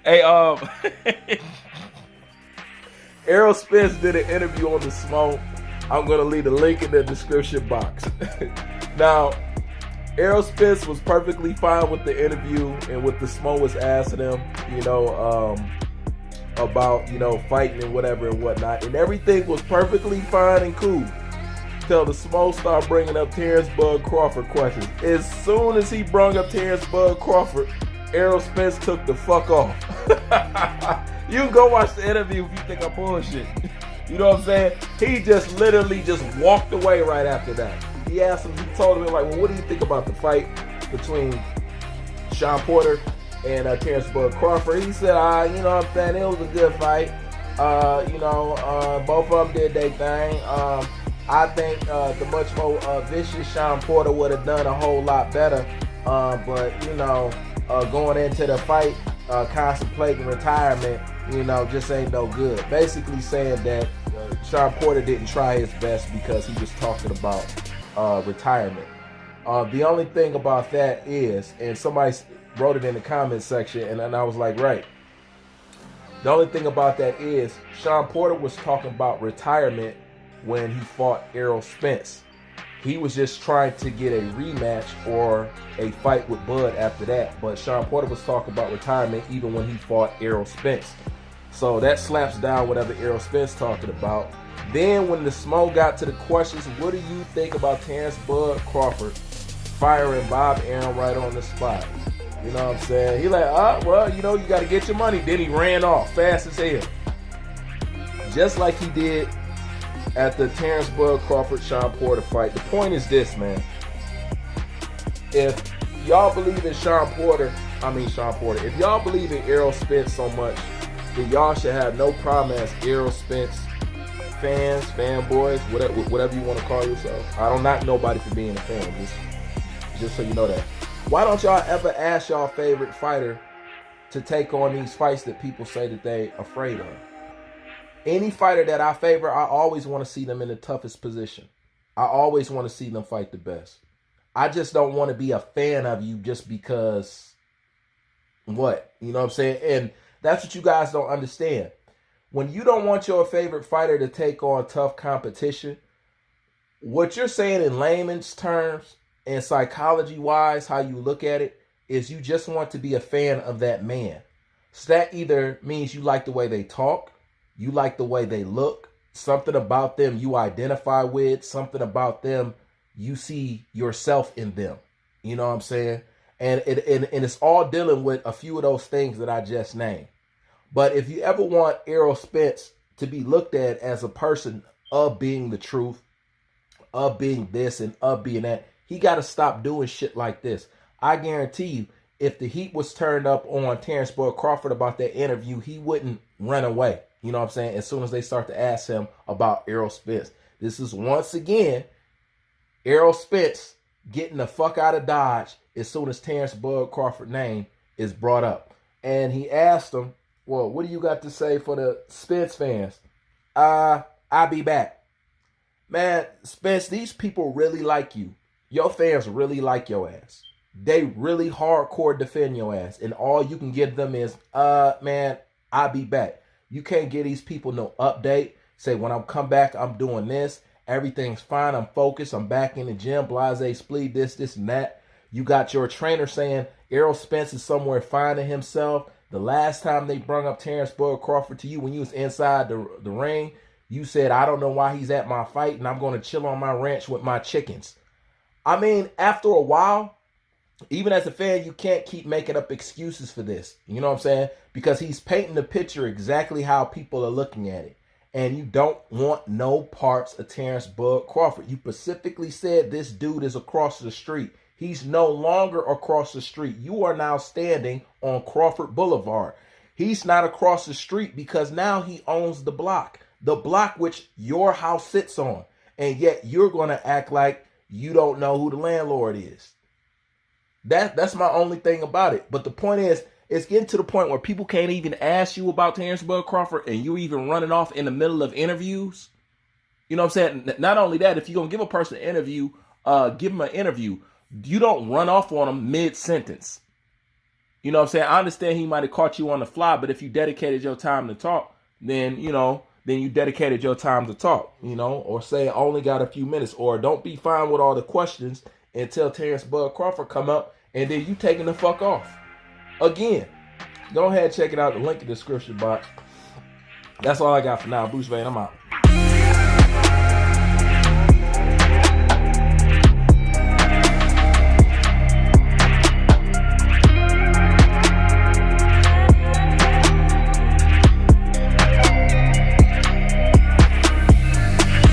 Hey, Errol Spence did an interview on the Smoke. I'm gonna leave the link in the description box. Now, Errol Spence was perfectly fine with the interview and what the Smoke was asking him, about, fighting and whatever and whatnot. And everything was perfectly fine and cool. Till the Smoke started bringing up Terence Bud Crawford questions. As soon as he brought up Terence Bud Crawford, Errol Spence took the fuck off. You can go watch the interview if you think I'm bullshit. You know what I'm saying? He just literally just walked away right after that. He asked him, he told him, like, well, what do you think about the fight between Sean Porter and Terence Bud Crawford? He said, you know what I'm saying, it was a good fight. Both of them did their thing. I think the much more vicious Sean Porter would have done a whole lot better. But going into the fight, contemplating retirement, just ain't no good. Basically saying that Sean Porter didn't try his best because he was talking about retirement. The only thing about that is, and somebody wrote it in the comment section, and I was like, right. The only thing about that is Sean Porter was talking about retirement when he fought Errol Spence. He was just trying to get a rematch or a fight with Bud after that. But Sean Porter was talking about retirement even when he fought Errol Spence. So that slaps down whatever Errol Spence talking about. Then when the Smoke got to the questions, what do you think about Terence Bud Crawford firing Bob Arum right on the spot? You know what I'm saying? He like, well, you got to get your money. Then he ran off fast as hell. Just like he did at the Terence Bud Crawford Sean Porter fight. The point is this, man. If y'all believe in Sean Porter, if y'all believe in Errol Spence so much, then y'all should have no problem as Errol Spence fans, fanboys, whatever you want to call yourself. I don't knock nobody for being a fan, just so you know that. Why don't y'all ever ask y'all favorite fighter to take on these fights that people say that they afraid of? Any fighter that I favor, I always want to see them in the toughest position. I always want to see them fight the best. I just don't want to be a fan of you just because what? You know what I'm saying? And that's what you guys don't understand. When you don't want your favorite fighter to take on tough competition, what you're saying in layman's terms and psychology-wise, how you look at it, is you just want to be a fan of that man. So that either means you like the way they talk, you like the way they look, something about them you identify with, something about them you see yourself in them. You know what I'm saying? And it's all dealing with a few of those things that I just named. But if you ever want Errol Spence to be looked at as a person of being the truth, of being this and of being that, he got to stop doing shit like this. I guarantee you, if the heat was turned up on Terence Bud Crawford about that interview, he wouldn't run away. You know what I'm saying? As soon as they start to ask him about Errol Spence. This is once again Errol Spence getting the fuck out of Dodge as soon as Terence Bud Crawford's name is brought up. And he asked him, well, what do you got to say for the Spence fans? I'll be back. Man, Spence, these people really like you. Your fans really like your ass. They really hardcore defend your ass. And all you can give them is, man, I'll be back. You can't give these people no update. Say, when I come back, I'm doing this. Everything's fine. I'm focused. I'm back in the gym. Blase, splee, this, and that. You got your trainer saying Errol Spence is somewhere finding himself. The last time they brought up Terence Bud Crawford to you when you was inside the ring, you said, I don't know why he's at my fight, and I'm going to chill on my ranch with my chickens. I mean, after a while, even as a fan, you can't keep making up excuses for this. You know what I'm saying? Because he's painting the picture exactly how people are looking at it. And you don't want no parts of Terence Bud Crawford. You specifically said this dude is across the street. He's no longer across the street. You are now standing on Crawford Boulevard. He's not across the street because now he owns the block which your house sits on. And yet you're going to act like you don't know who the landlord is. That's my only thing about it. But the point is, it's getting to the point where people can't even ask you about Terence Bud Crawford and you're even running off in the middle of interviews. You know what I'm saying? Not only that, if you're going to give a person an interview, give them an interview. You don't run off on them mid-sentence. You know what I'm saying? I understand he might have caught you on the fly, but if you dedicated your time to talk, then, you know, then you dedicated your time to talk, you know, or say I only got a few minutes, or don't be fine with all the questions until Terence Bud Crawford come up, and then you taking the fuck off. Again, go ahead and check it out. The link in the description box. That's all I got for now. Bruce Wayne, I'm out.